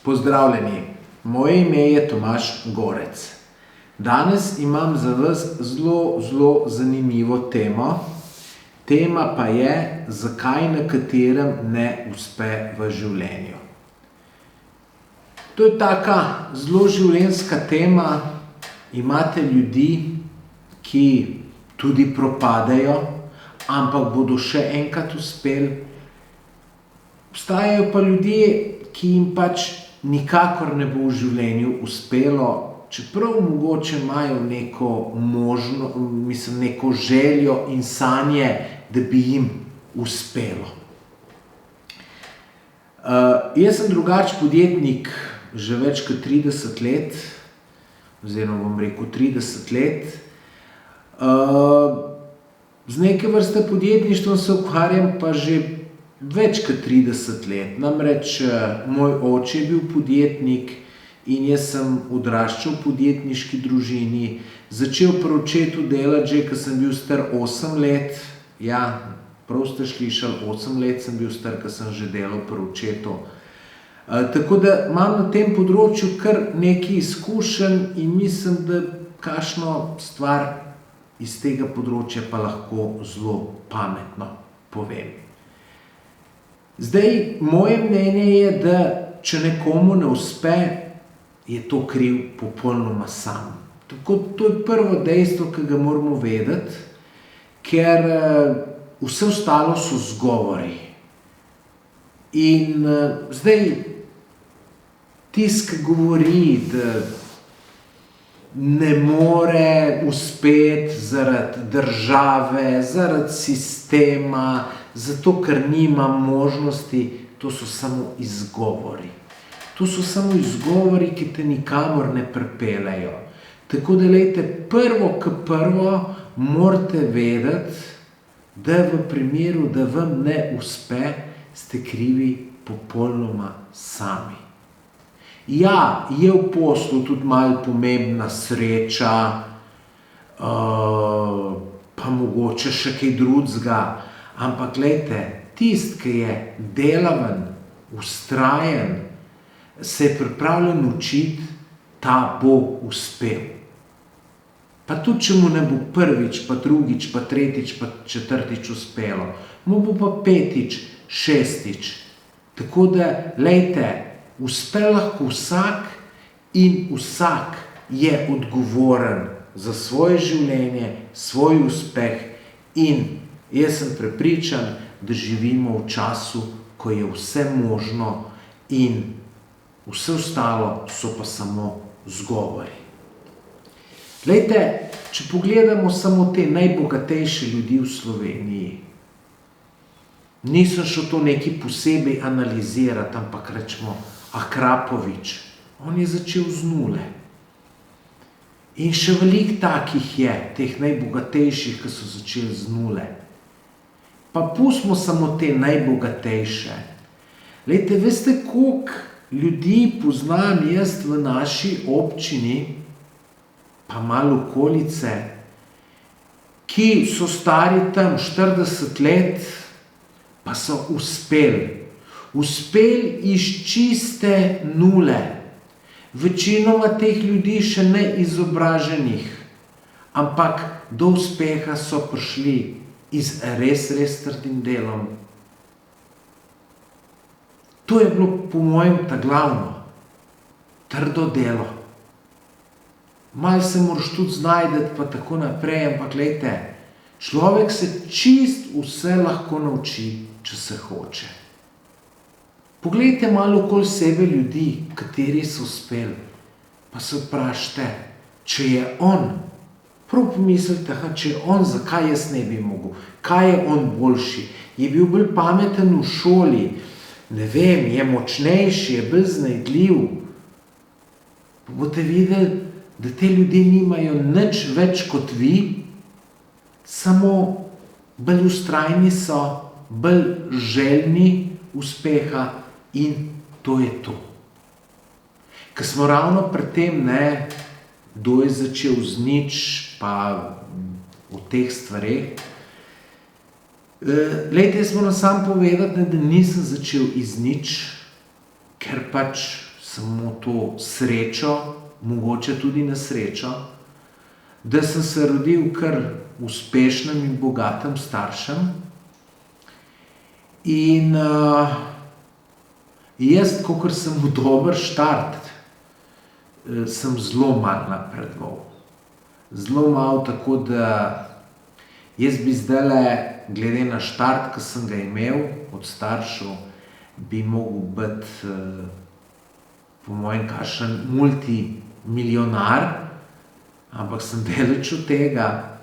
Pozdravljeni, moje ime je Tomaž Gorec. Danes imam za vas zelo zanimivo temo. Tema pa je, zakaj nekaterim ne uspe v življenju. To je taka zelo življenjska tema. Imate ljudi, ki tudi propadejo, ampak bodo še enkrat uspeli. Obstajajo pa ljudje, ki jim pač nikakor ne bo v življenju uspelo, čeprav mogoče imajo neko željo in sanje, da bi jim uspelo. Jaz sem drugače podjetnik že več kot 30 let, oziroma bom rekel 30 let. Z neke vrste podjetništvom se ukvarjam pa že več kot 30 let. Namreč moj oče je bil podjetnik in jaz sem odraščal v podjetniški družini. Začel pri očetu delati že, ko sem bil star 8 let. Ja, prav ste slišali, 8 let sem bil star, ko sem že delal pri očetu. Tako da imam na tem področju kar nekaj izkušenj in mislim, da kakšno stvar iz tega področja pa lahko zelo pametno povem. Zdaj, moje mnenje je, da če nekomu ne uspe, je to kriv popolnoma sam. Tako, to je prvo dejstvo, ki ga moramo vedeti, ker vse ostalo so izgovori. In zdaj, tisti, ki govori, da ne more uspeti zaradi države, zaradi sistema, zato ker nima možnosti, to so samo izgovori. To so samo izgovori, ki te nikamor ne pripeljejo. Tako da, glejte, prvo morate vedeti, da v primeru, da vam ne uspe, ste krivi popolnoma sami. Ja, je v poslu tudi malo pomembna sreča, pa mogoče še kaj drugega, ampak glejte, tisti, ki je delaven, vztrajen, se je pripravljen učiti, ta bo uspel. Pa tudi, če mu ne bo prvič, pa drugič, pa tretjič, pa četrtič uspelo, mu bo pa petič, šestič. Tako da, glejte, uspe lahko vsak in vsak je odgovoren za svoje življenje, svoj uspeh in jaz sem prepričan, da živimo v času, ko je vse možno in vse ostalo so pa samo izgovori. Glejte, če pogledamo samo te najbogatejše ljudi v Sloveniji, nisem šel to nekaj posebej analizirati, ampak rečemo Akrapovič, on je začel z nule. In še veliko takih je, teh najbogatejših, ki so začeli z nule. Pa pustimo samo te najbogatejše. Glejte, veste, koliko ljudi poznam jaz v naši občini, pa malo okolice, ki so stari tam 40 let, pa so uspeli. Uspeli iz čiste nule. Večinoma teh ljudi še ne izobraženih, ampak do uspeha so prišli iz res trdim delom. To je bilo po mojem ta glavno, trdo delo. Malo se moraš tudi znajdeti pa tako naprej, ampak glejte, človek se čist vse lahko nauči, če se hoče. Poglejte malo okoli sebe ljudi, kateri so uspeli, pa se vprašajte, če je on, prav pomislite, če je on, zakaj jaz ne bi mogel, kaj je on boljši, je bil bolj pameten v šoli, ne vem, je močnejši, je bolj znajdljiv. Pa boste videli, da te ljudje nimajo nič več kot vi, samo bolj vztrajni so, bolj željni uspeha in to je to. Ko smo ravno pri tem, kdo je začel z nič, pa o teh stvareh, glejte, jaz moram sam povedati, da nisem začel iz nič, ker pač samo to srečo, mogoče tudi nesrečo, da sem se rodil kar uspešnem in bogatem staršem. In jaz, kakor sem v dober štart, sem zelo malo napredoval. Zelo malo, tako da jaz bi zdajle, glede na štart, ki sem ga imel od staršev, bi mogel biti, po mojem, kakšen multimilijonar, ampak sem daleč od tega.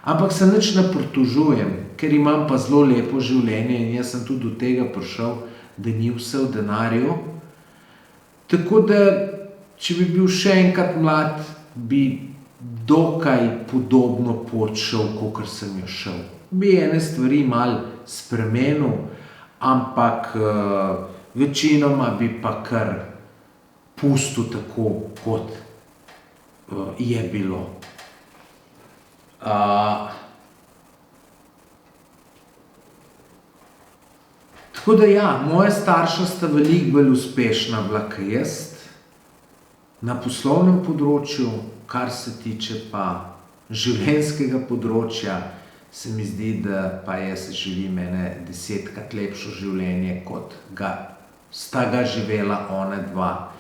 Ampak se nič ne pritožujem, ker imam pa zelo lepo življenje in jaz sem tudi do tega prišel, da ni vse v denarju. Tako da, če bi bil še enkrat mlad, bi dokaj podobno pot šel, kakor sem jo šel. Bi ene stvari malo spremenil, ampak večinoma bi pa kar pustil tako, kot je bilo. Tako da ja, moja starša sta veliko bolj uspešna bila kot jaz na poslovnem področju, kar se tiče pa življenjskega področja, se mi zdi, da pa jaz živim ene 10-krat lepšo življenje, kot sta ga živela ona dva.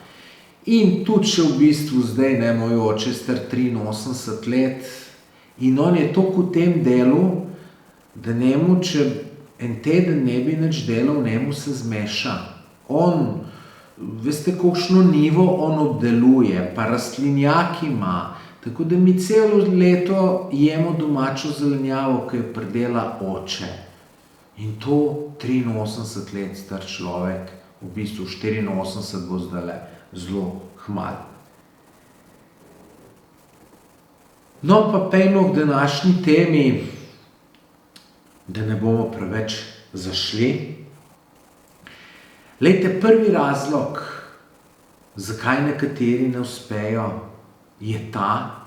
In tudi še v bistvu zdaj, moj oče je star 83 let in on je toliko v tem delu, da njemu, če en teden ne bi nič delal, njemu se zmeša. On, veste, kakšno nivo on obdeluje, pa rastlinjak ima, tako da mi celo leto jemo domačo zelenjavo, ki jo pridela oče. In to 83 let star človek, v bistvu 84 bo zdajle, zelo kmalu. No, pa pejmo k današnji temi, da ne bomo preveč zašli. Glejte, prvi razlog, zakaj nekateri ne uspejo, je ta,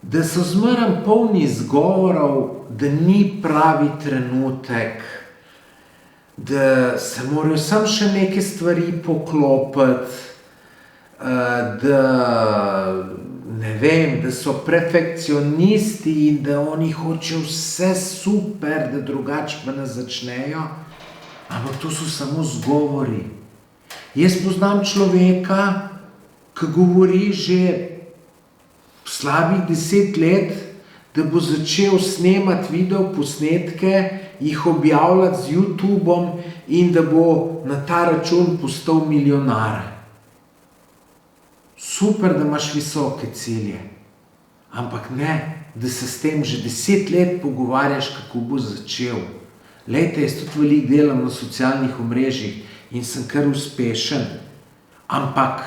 da so zmeraj polni izgovorov, da ni pravi trenutek, da se morajo samo še neke stvari poklopiti, da ne vem, da so perfekcionisti in da oni hočejo vse super, da drugače pa ne začnejo, ampak to so samo izgovori. Jaz poznam človeka, ki govori že slabih 10 let, da bo začel snemati videoposnetke, jih objavljati z YouTubom in da bo na ta račun postal milijonar. Super, da imaš visoke cilje, ampak ne, da se s tem že 10 let pogovarjaš, kako bo začel. Glejte, jaz tudi veliko delam na socialnih omrežjih in sem kar uspešen, ampak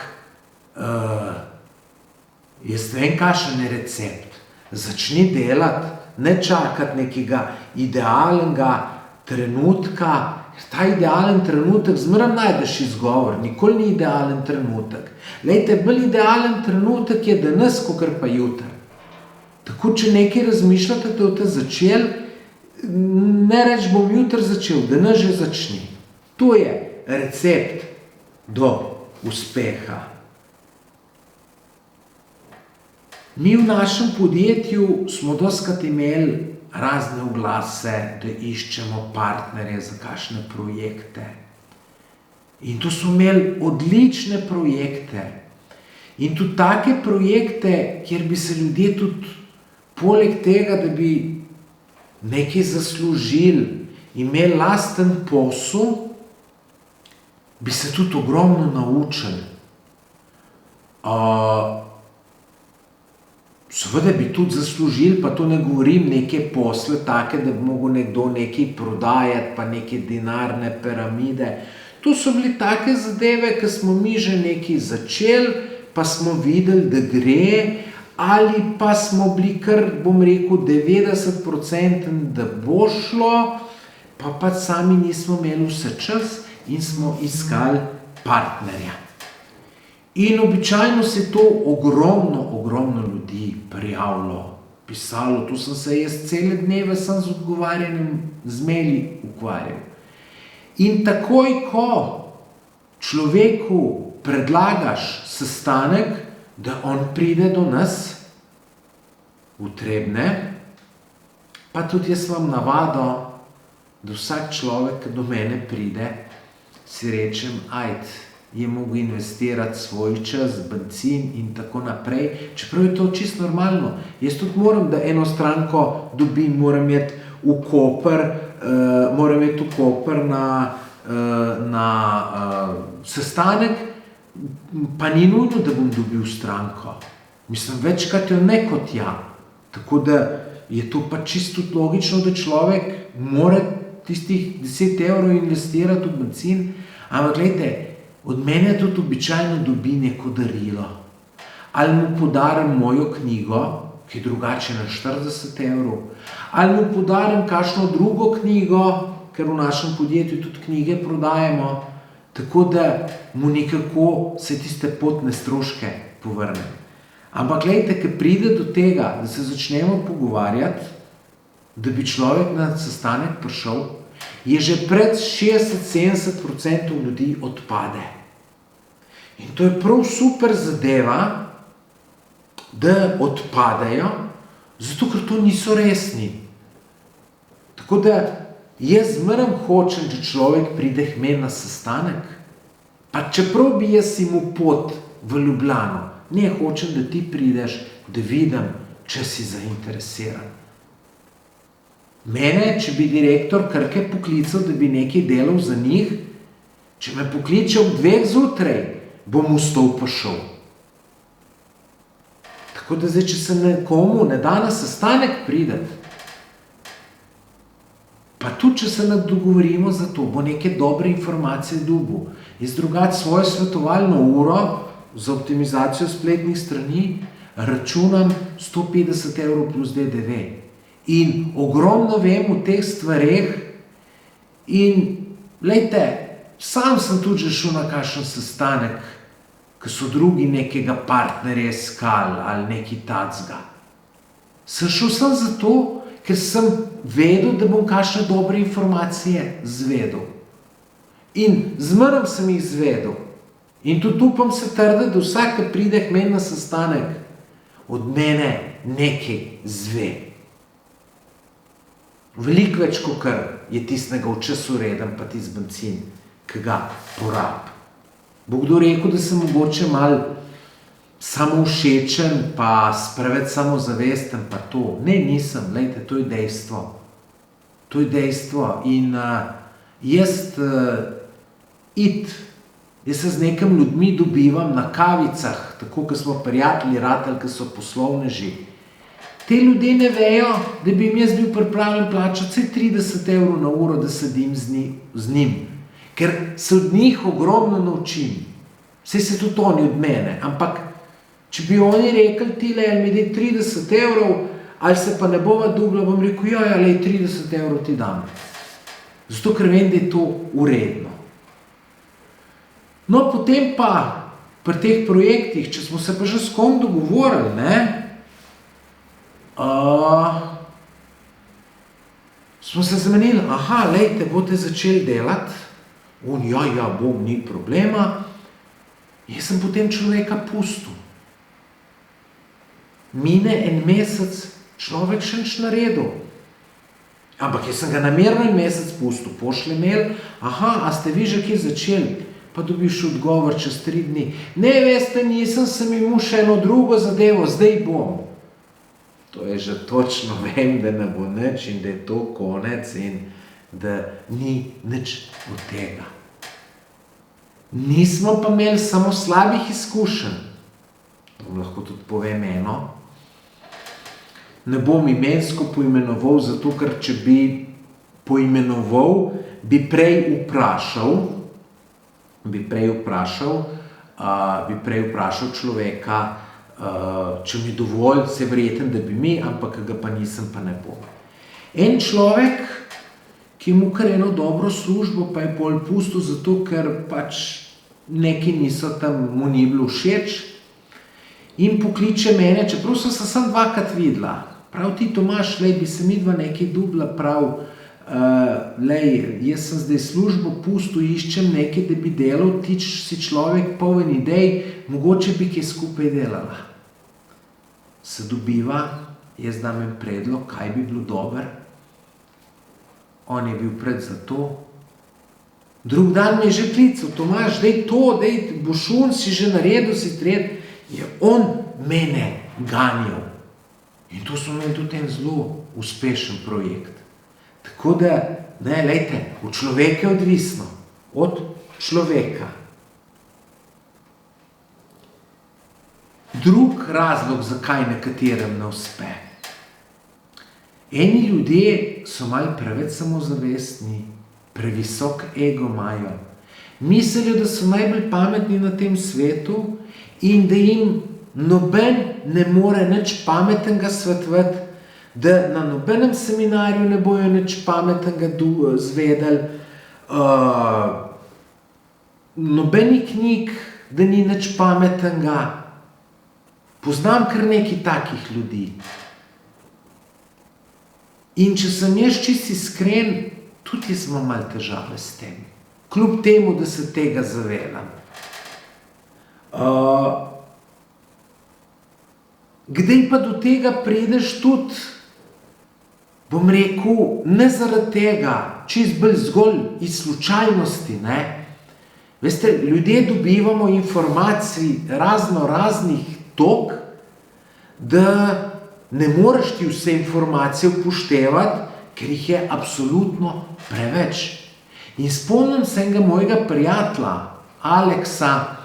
jaz vem, kakšen je recept. Začni delati, ne čakati nekega idealnega trenutka. Ta idealen trenutek, zmeraj najdeš izgovor, nikoli ni idealen trenutek. Glejte, bolj idealen trenutek je danes, kakor pa jutri. Tako, če nekaj razmišljate, da boste začeli, ne reči, bom jutri začel, danes že začni. To je recept do uspeha. Mi v našem podjetju smo dostikrat imeli razne oglase, da iščemo partnerje za kakšne projekte. In to so imeli odlične projekte. In tudi take projekte, kjer bi se ljudje tudi poleg tega, da bi nekaj zaslužili, imeli lasten posel, bi se tudi ogromno naučili. Seveda bi tudi zaslužili, pa to ne govorim neke posle take, da bi mogel nekdo nekaj prodajati, pa neke denarne piramide. To so bili take zadeve, ki smo mi že nekaj začeli, pa smo videli, da gre, ali pa smo bili kar, bom rekel, 90%, da bo šlo, pa pač sami nismo imeli vse čas in smo iskali partnerja. In običajno se to ogromno ljudi prijavilo, pisalo. Tu sem se jaz cele dneve sem z odgovarjanjem z maili ukvarjal. In takoj, ko človeku predlagaš sestanek, da on pride do nas v Trebnje, pa tudi jaz imam navado, da vsak človek, ki do mene pride, si rečem, je mogel investirati svoj čas, bencin in tako naprej, čeprav je to čisto normalno. Jaz tudi moram, da eno stranko dobim, moram iti v Koper na sestanek, pa ni nujno, da bom dobil stranko. Mislim, večkrat jo ne kot ja. Tako da je to pa čisto logično, da človek mora tistih 10 evrov investirati v bencin, ampak gledajte, od mene tudi običajno dobi neko darilo. Ali mu podarim mojo knjigo, ki je drugače na 40 evrov, ali mu podarim kakšno drugo knjigo, ker v našem podjetju tudi knjige prodajemo, tako da mu nekako se tiste potne stroške povrne. Ampak gledajte, ko pride do tega, da se začnemo pogovarjati, da bi človek na sestanek prišel, je že pred 60-70% ljudi odpade. In to je prav super zadeva, da odpadejo, zato ker to niso resni. Tako da jaz zmeraj hočem, da človek pride k meni na sestanek, pa čeprav bi jaz imel pot v Ljubljano, ne hočem, da ti prideš, da vidim, če si zainteresiran. Mene, če bi direktor Krke poklical, da bi nekaj delal za njih, če me pokliče ob 2 zjutraj, bom vstal pa šel. Tako da zdaj, če se nekomu ne da na sestanek prideti, pa tudi, če se ne dogovorimo za to, bo neke dobre informacije dobil. Jaz drugače svojo svetovalno uro za optimizacijo spletnih strani računam 150 evrov plus DDV. In ogromno vem o teh stvareh in, glejte, sam sem tudi že šel na kakšen sestanek, ko so drugi nekega partnerja iskali ali nekaj takega. Sem šel sem zato, ker sem vedel, da bom kakšne dobre informacije zvedel. In zmeraj sem jih zvedel. In tudi upam se trditi, da vsak, ki pride k meni na sestanek, od mene nekaj zve. Veliko več, kot je tistega v času reden, pa tisti bencin, ki ga porab. Bo kdo rekel, da sem mogoče malo samovšečen, pa preveč samozavesten, pa to. Ne, nisem, glejte, to je dejstvo. To je dejstvo. In jaz se z nekim ljudmi dobivam na kavicah, tako, ko smo prijatelji ratali, ko so poslovneži. Te ljudje ne vejo, da bi jim jaz bil pripravljen plačati 30 evrov na uro, da sedim z njim. Ker se od njih ogromno naučim. Saj se tudi oni od mene. Ampak, če bi oni rekli tile, ali mi daj 30 evrov, ali se pa ne bova dobila, bom rekel, lej, 30 evrov ti dam. Zato, ker vem, da je to uredno. No, potem pa pri teh projektih, če smo se pa že s kom dogovorili, smo se zmenili, lejte, boste začeli delati, bom, ni problema. Jaz sem potem človeka pustil. Mine en mesec, človek še nič naredil. Ampak jaz sem ga namerno en mesec pustil, pošlje mail, a ste vi že kje začeli? Pa dobiš odgovor čez 3 dni. Ne, veste, nisem, sem imel še eno drugo zadevo, zdaj bom. To je že točno, vem, da ne bo nič in da je to konec in da ni nič od tega. Nismo pa imeli samo slabih izkušenj. To lahko tudi povem eno. Ne bom imensko poimenoval, zato ker če bi poimenoval, bi prej vprašal človeka, če mi dovolj, se verjeten, da bi mi, ampak ga pa nisem, pa ne bom. En človek, ki mu kar eno dobro službo, pa je pol pustil, zato ker pač neki niso tam, mu ni bilo všeč, in pokliče mene, čeprav sem se samo 2-krat videla. Prav ti, Tomaž, lej, bi se midva nekaj dubla, prav, jaz sem zdaj službo pustil, iščem nekaj, da bi delal, ti si človek poln idej, mogoče bi kaj skupaj delala. Se dobiva, jaz dam en predlog, kaj bi bilo dober. On je bil pred za to. Drug dan me je že klical, Tomaž, daj to, daj boš si že naredil, si tret. Je on mene ganjal. In to smo imeli tudi en zelo uspešen projekt. Tako da, lejte, od človeka je odvisno. Od človeka. Drug razlog, zakaj nekaterem ne uspe. Eni ljudje so malo preveč samozavestni, previsok ego imajo. Mislijo, da so najbolj pametni na tem svetu in da jim noben ne more nič pametnega svetovati, da na nobenem seminarju ne bojo nič pametnega zvedeli, nobenih knjig, da ni nič pametnega. Poznam kar nekaj takih ljudi. In če sem jaz čisto iskren, tudi jaz imam malo težave s tem. Kljub temu, da se tega zavedam. Kdaj pa do tega prideš tudi, bom rekel, ne zaradi tega, čisto bolj zgolj iz slučajnosti, ne. Veste, ljudje dobivamo informacij raznih tok, da ne moreš ti vse informacije upoštevati, ker jih je absolutno preveč. In spomnim se enega mojega prijatelja, Aleksa,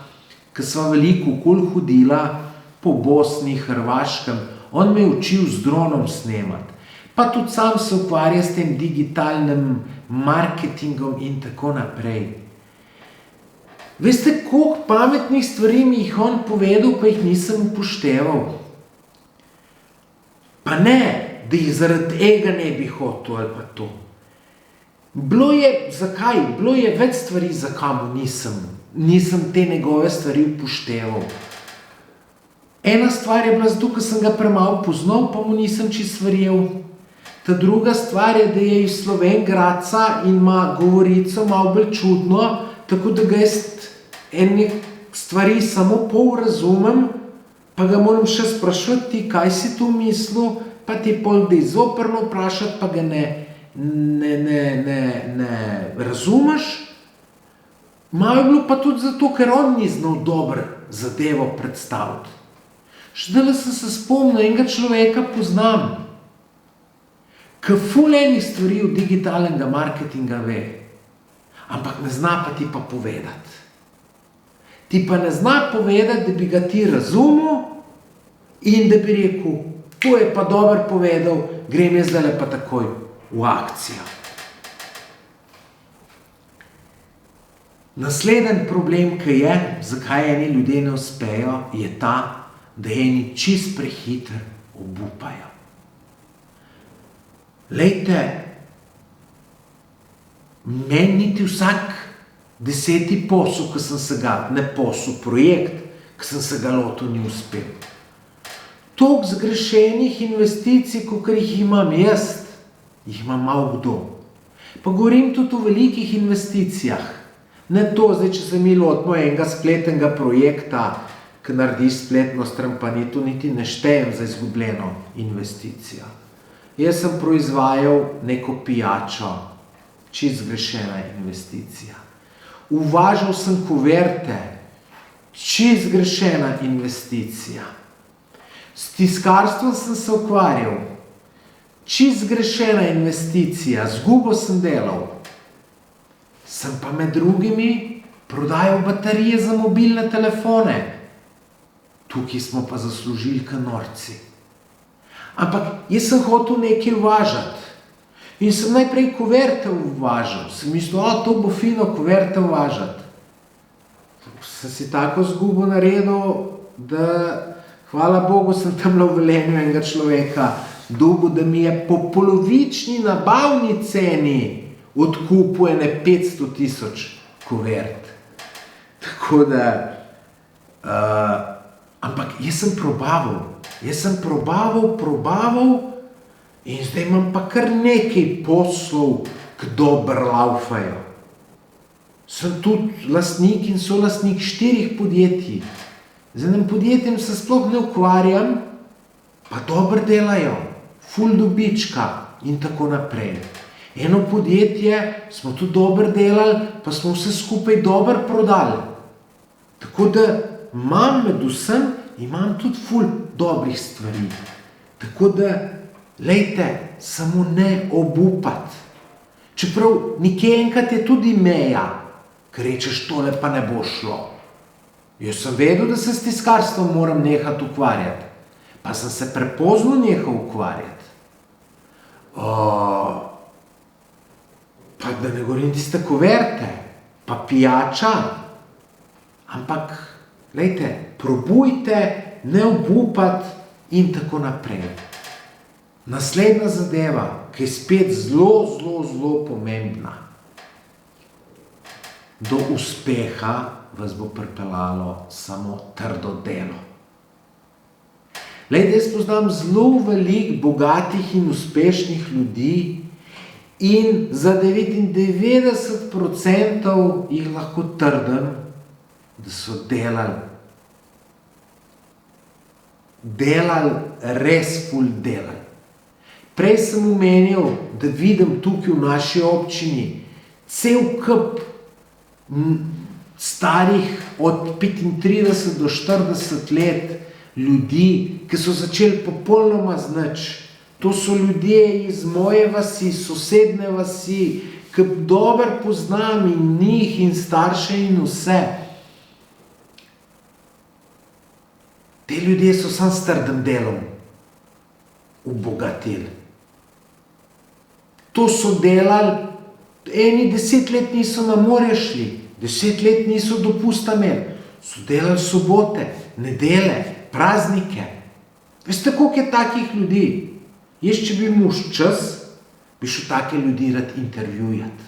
ki sva veliko okoli hodila po Bosni, Hrvaškem, on me je učil z dronom snemati. Pa tudi sam se ukvarja s tem digitalnim marketingom in tako naprej. Veste, koliko pametnih stvari mi jih on povedal, pa jih nisem upošteval. Pa ne, da jih zaradi ega ne bi hotel ali pa to. Bilo je, zakaj? Bilo je več stvari, zakaj mu nisem te njegove stvari upošteval. Ena stvar je bila zato, ker sem ga premalo poznal, pa mu nisem čisto verjel. Ta druga stvar je, da je iz Slovenj Gradca in ima govorico malo bolj čudno, tako da ga jaz enih stvari samo pol razumem, pa ga moram še sprašati, ti kaj si tu mislil, pa ti pol dej zoprno vprašati, pa ga ne razumeš. Malo je bilo pa tudi zato, ker on ni znal dobro zadevo predstaviti. Zdajle sem se spomnil, enega človeka poznam, ki ful enih stvari od digitalnega marketinga ve, ampak ne zna pa ti pa povedati. Ti pa ne zna povedati, da bi ga ti razumel in da bi rekel, to je pa dobro povedal, grem jaz zdajle pa takoj v akcijo. Naslednji problem, ki je, zakaj eni ljudje ne uspejo, je ta, da eni čist prehiter obupajo. Lejte, meni niti vsak 10. posel, ki sem se ga, ne posel, projekt, ki sem se ga lotil, ni uspel. Toliko zgrešenih investicij, kakor jih imam jaz, jih ima malo kdo. Pa govorim tudi o velikih investicijah. Ne to, zdaj, če se mi lotimo enega spletnega projekta, ki naredi spletno stran, pa niti ne štejem za izgubljeno investicijo. Jaz sem proizvajal neko pijačo, čisto zgrešena investicija. Uvažal sem kuverte, čisto zgrešena investicija. S tiskarstvom sem se ukvarjal, čisto zgrešena investicija, zgubo sem delal. Sem pa med drugimi prodajal baterije za mobilne telefone. Tukaj smo pa zaslužili kar norci. Ampak jaz sem hotel nekaj uvažati. In sem najprej kuverte uvažal. Sem mislil, to bo fino kuverte uvažati. Sem si tako zgubo naredil, da hvala Bogu sem tam v Velenju enega človeka dobil, da mi je po polovični nabavni ceni odkupil ene 500.000 kuvert. Tako da, ampak jaz sem probaval, In zdaj imam pa kar nekaj poslov, ki dobro laufajo. Sem tudi lastnik in solastnik 4 podjetij. Z enim podjetjem se sploh ne ukvarjam, pa dobro delajo, ful dobička in tako naprej. Eno podjetje smo tudi dobro delali, pa smo vse skupaj dobro prodali. Tako da imam med vsem, imam tudi ful dobrih stvari. Tako da, lejte, samo ne obupati. Čeprav nekje enkrat je tudi meja, ker rečeš, tole pa ne bo šlo. Jaz sem vedel, da se s tiskarstvom moram nehati ukvarjati. Pa sem se prepozno nehal ukvarjati. Pa da ne govorim tiste kuverte, pa pijača. Ampak, lejte, probujte, ne obupati in tako naprej. Naslednja zadeva, ki je spet zelo pomembna. Do uspeha vas bo pripeljalo samo trdo delo. Lejte, jaz poznam zelo veliko bogatih in uspešnih ljudi in za 99% jih lahko trdim, da so delali res ful delali. Prej sem omenil, da vidim tukaj v naši občini cel kup starih od 35 do 40 let ljudi, ki so začeli popolnoma z nič. To so ljudje iz moje vasi, sosedne vasi, ki dobro poznam in njih in starše in vse. Te ljudje so samo s trdim delom obogatili. To so delali, eni 10 let niso na morje šli, 10 let niso dopusta imeli, so delali sobote, nedele, praznike. Veste, koliko je takih ljudi? Jaz, če bi imel čas, bi šel take ljudi rad intervjujati.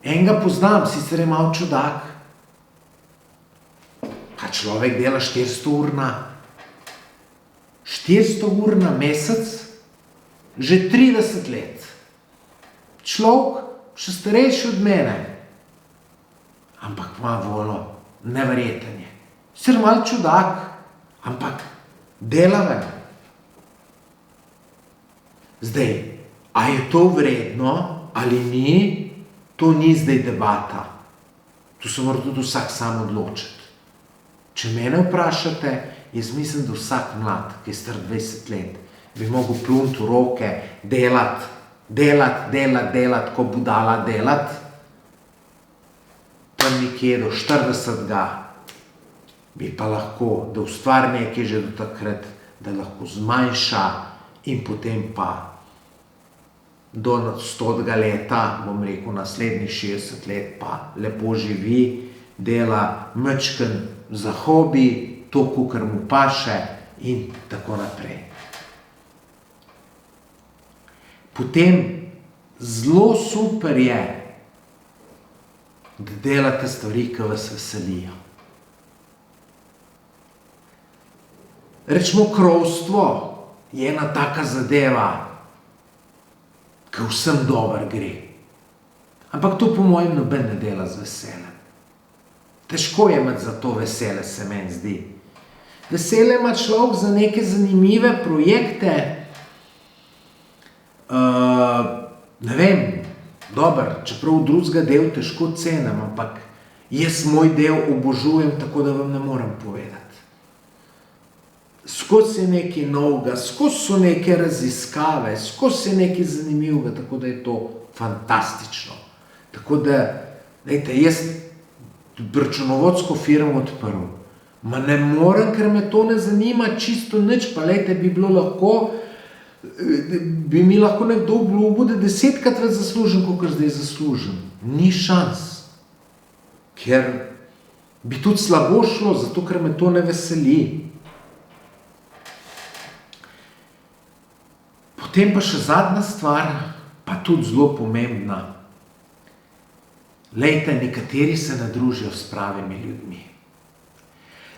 Enega poznam, sicer je malo čudak. Pa človek dela 400 ur na mesec, že 30 let. Človek, še starejši od mene, ampak ima voljo, neverjeten je. Sicer malo čudak, ampak delaven. Zdaj, a je to vredno ali ni, to ni zdaj debata. Tu se mora tudi vsak sam odločiti. Če mene vprašate, jaz mislim, da vsak mlad, ki je star 20 let, bi mogel pluniti v roke, delati, ko budala delati. Tam nekje do 40 bi pa lahko, da ustvari nekaj že do takrat, da lahko zmanjša in potem pa do 100. leta, bom rekel, naslednjih 60 let pa lepo živi, dela majčken za hobi, to, kakor mu paše in tako naprej. Potem zelo super je, da delate stvari, ki vas veselijo. Rečemo, krovstvo je ena taka zadeva, ki vsem dobro gre. Ampak to po mojem noben ne dela z veseljem. Težko je imeti za to vesele, se meni zdi. Vesele ima človek za neke zanimive projekte, ne vem, dobro, čeprav drugega del težko cenim, ampak jaz moj del obožujem, tako da vam ne morem povedati. Skozi je nekaj novega, skozi so neke raziskave, skozi je nekaj zanimivega, tako da je to fantastično. Tako da, lejte, jaz računovodsko firmo odprl. Ma ne morem, ker me to ne zanima čisto nič, pa lejte, bi mi lahko nekdo obljubil, da 10-krat več zaslužim, kakor zdaj zaslužim. Ni šans. Ker bi tudi slabo šlo, zato ker me to ne veseli. Potem pa še zadnja stvar, pa tudi zelo pomembna. Lejte, nekateri se ne družijo s pravimi ljudmi.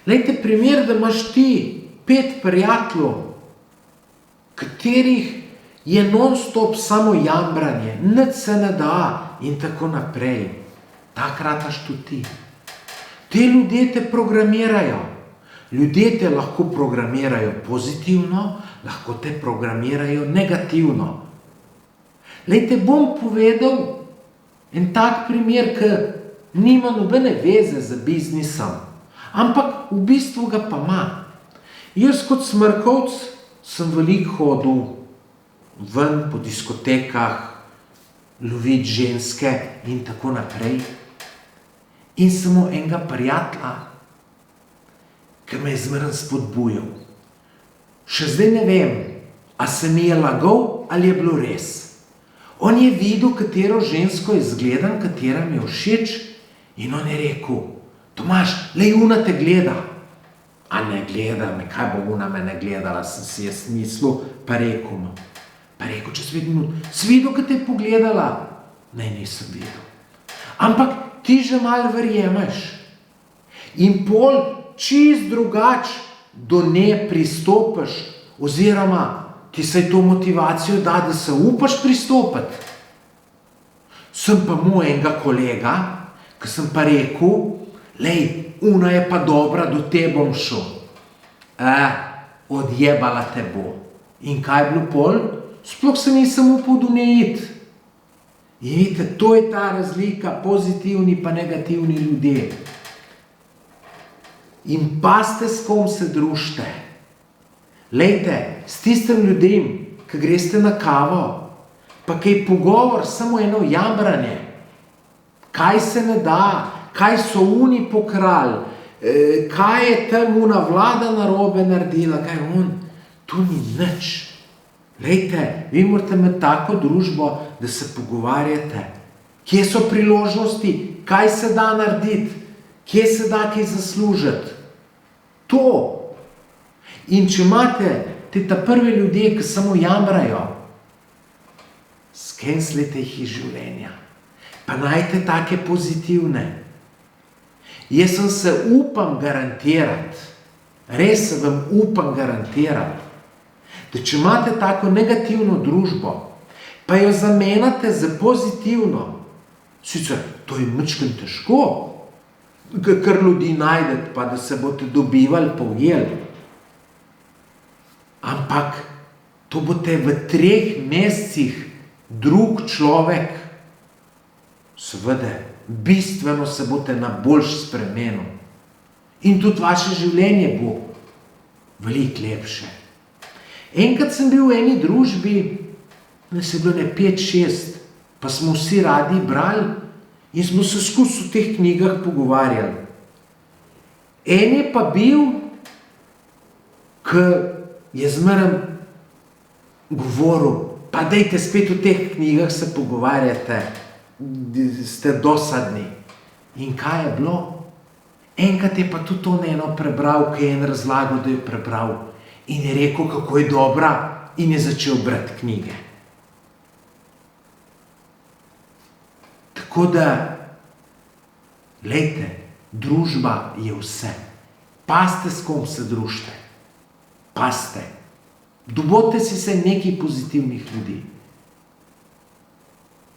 Lejte, primer, da imaš ti 5 prijateljev, katerih je non-stop samo jambranje, nič se ne da in tako naprej. Takrat aš tudi ti. Te ljudje te programirajo. Ljudje te lahko programirajo pozitivno, lahko te programirajo negativno. Lejte, bom povedal en tak primer, ki nima nobene veze z biznisom, ampak v bistvu ga pa ima. Jaz kot smrkovec sem veliko hodil ven po diskotekah, loviti ženske in tako naprej. In sem imel enega prijatelja, ki me je zmeraj spodbujal. Še zdaj ne vem, a se mi je lagal ali je bilo res. On je videl, katero žensko izgledam, katera mi je všeč, in on je rekel: Tomaž, lej, ona te gleda. A ne gleda me, kaj bo ona mene gledala, sem si jaz mislil, pa rekel mu. Pa rekel, čez 5 minut, si videl, kaj te je pogledala? Ne, nisem videl. Ampak ti že malo verjemeš. In pol čist drugač do nje pristopiš, oziroma ti se to motivacijo da, da se upaš pristopiti. Sem pa mu enega kolega, ki sem pa rekel: lej, ona je pa dobra, do te bom šel. Odjebala te bo. In kaj je bilo pol? Sploh se nisem upal do nje iti. In vidite, to je ta razlika, pozitivni pa negativni ljudje. In pazite, s kom se družite. Lejte, s tistim ljudem, ki greste na kavo, pa kaj pogovor, samo eno jamranje. Kaj se ne da, kaj so oni pokrali, kaj je tam ona vlada narobe naredila, kaj on. To ni nič. Lejte, vi morate imeti tako družbo, da se pogovarjate. Kje so priložnosti, kaj se da narediti, kje se da kaj zaslužiti. To. In če imate te prve ljudje, ki samo jamrajo, skenslite jih iz življenja. Pa najte take pozitivne. Jaz sem se upam garantirati, res se vam upam garantirati, da če imate tako negativno družbo, pa jo zamenjate za pozitivno, sicer to je majčkeno težko, kar ljudi najdete, pa da se boste dobivali pa ujeli. Ampak to boste v 3 mesecih drug človek, seveda, bistveno se boste na boljše spremenil. In tudi vaše življenje bo veliko lepše. Enkrat sem bil v eni družbi, nas je bilo 5-6, pa smo vsi radi brali in smo se skozi v teh knjigah pogovarjali. En je pa bil, ki je zmeraj govoril: pa dajte spet v teh knjigah se pogovarjate, ste dosadni. In kaj je bilo? Enkrat je pa tudi on eno prebral, ki je en razlagal, da je prebral. In je rekel, kako je dobra, in je začel brati knjige. Tako da, glejte, družba je vse. Pazite, s kom se družite. Pazite. Dobite si se nekaj pozitivnih ljudi.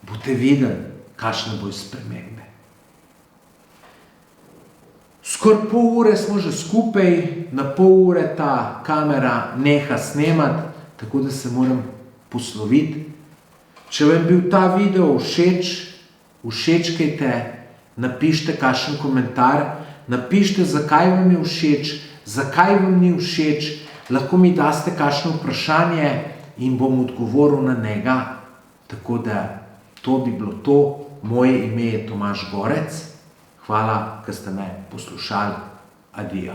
Boste videli, kakšne bojo spremembe. Skoraj pol ure smo že skupaj, na pol ure ta kamera neha snemati, tako da se moram posloviti. Če vam je bil ta video všeč, všečkajte, napišite kakšen komentar, napišite, zakaj vam je všeč, zakaj vam ni všeč, lahko mi daste kakšno vprašanje in bom odgovoril na njega. Tako da to bi bilo to. Moje ime je Tomaž Gorec. Hvala, ker ste me poslušali. Adijo.